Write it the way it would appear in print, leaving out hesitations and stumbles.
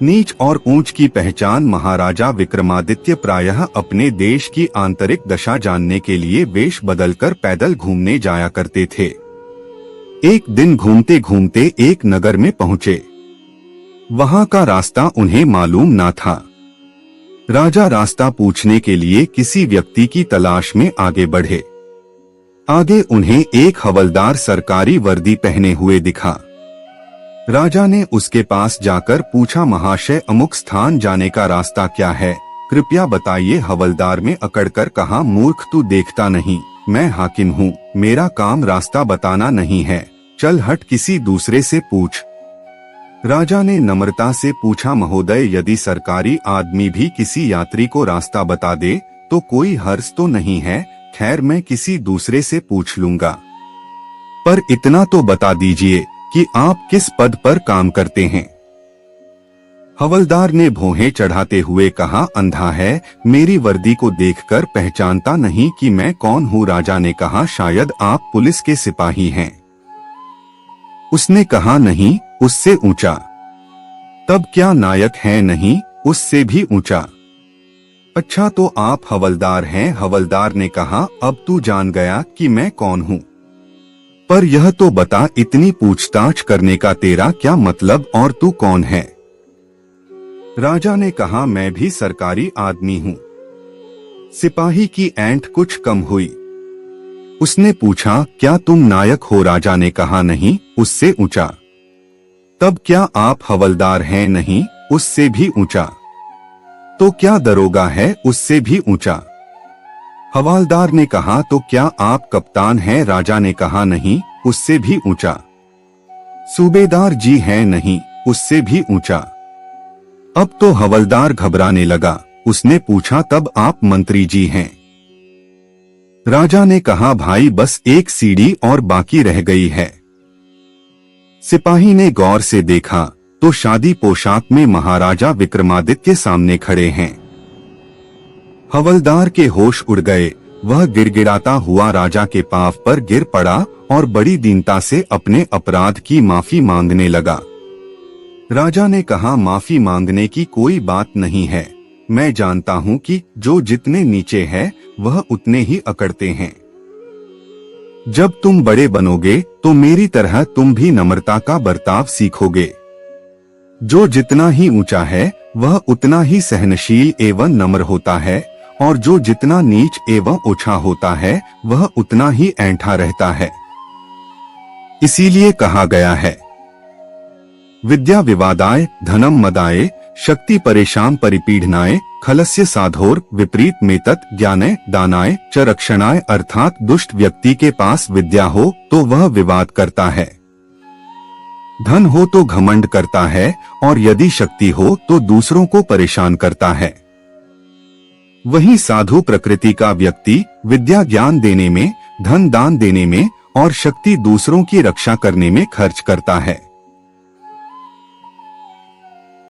नीच और ऊंच की पहचान। महाराजा विक्रमादित्य प्रायः अपने देश की आंतरिक दशा जानने के लिए वेश बदलकर पैदल घूमने जाया करते थे। एक दिन घूमते घूमते एक नगर में पहुंचे। वहां का रास्ता उन्हें मालूम ना था। राजा रास्ता पूछने के लिए किसी व्यक्ति की तलाश में आगे बढ़े। आगे उन्हें एक हवलदार सरकारी वर्दी पहने हुए दिखा। राजा ने उसके पास जाकर पूछा, महाशय अमुक स्थान जाने का रास्ता क्या है, कृपया बताइए। हवलदार में अकड़कर कहा, मूर्ख तू देखता नहीं, मैं हाकिम हूँ, मेरा काम रास्ता बताना नहीं है, चल हट किसी दूसरे से पूछ। राजा ने नम्रता से पूछा, महोदय यदि सरकारी आदमी भी किसी यात्री को रास्ता बता दे तो कोई हर्ज तो नहीं है, खैर मैं किसी दूसरे से पूछ लूंगा, पर इतना तो बता दीजिए कि आप किस पद पर काम करते हैं। हवलदार ने भौहें चढ़ाते हुए कहा, अंधा है, मेरी वर्दी को देखकर पहचानता नहीं कि मैं कौन हूँ। राजा ने कहा, शायद आप पुलिस के सिपाही हैं। उसने कहा, नहीं, उससे ऊंचा। तब क्या नायक हैं? नहीं, उससे भी ऊंचा। अच्छा तो आप हवलदार हैं। हवलदार ने कहा, अब तू जान गया कि मैं कौन हूँ, पर यह तो बता इतनी पूछताछ करने का तेरा क्या मतलब और तू कौन है? राजा ने कहा, मैं भी सरकारी आदमी हूँ। सिपाही की ऐंठ कुछ कम हुई। उसने पूछा, क्या तुम नायक हो? राजा ने कहा, नहीं, उससे ऊंचा। तब क्या आप हवलदार हैं? नहीं, उससे भी ऊंचा। तो क्या दरोगा है? उससे भी ऊंचा। हवलदार ने कहा, तो क्या आप कप्तान हैं? राजा ने कहा, नहीं, उससे भी ऊंचा। सूबेदार जी हैं? नहीं, उससे भी ऊंचा। अब तो हवलदार घबराने लगा। उसने पूछा, तब आप मंत्री जी हैं? राजा ने कहा, भाई बस एक सीढ़ी और बाकी रह गई है। सिपाही ने गौर से देखा तो शादी पोशाक में महाराजा विक्रमादित्य सामने खड़े हैं। हवलदार के होश उड़ गए। वह गिड़गिड़ाता हुआ राजा के पांव पर गिर पड़ा और बड़ी दीनता से अपने अपराध की माफी मांगने लगा। राजा ने कहा, माफी मांगने की कोई बात नहीं है, मैं जानता हूँ कि जो जितने नीचे है वह उतने ही अकड़ते हैं। जब तुम बड़े बनोगे तो मेरी तरह तुम भी नम्रता का बर्ताव सीखोगे। जो जितना ही ऊंचा है वह उतना ही सहनशील एवं नम्र होता है, और जो जितना नीच एवं ओछा होता है वह उतना ही ऐंठा रहता है। इसीलिए कहा गया है, विद्या विवादाय धनम मदाय शक्ति परेशान परिपीडनाय खलस्य साधोर विपरीत मेतत ज्ञानय दानाय च रक्षणाय। अर्थात दुष्ट व्यक्ति के पास विद्या हो तो वह विवाद करता है, धन हो तो घमंड करता है, और यदि शक्ति हो तो दूसरों को परेशान करता है। वहीं साधु प्रकृति का व्यक्ति विद्या ज्ञान देने में, धन दान देने में और शक्ति दूसरों की रक्षा करने में खर्च करता है।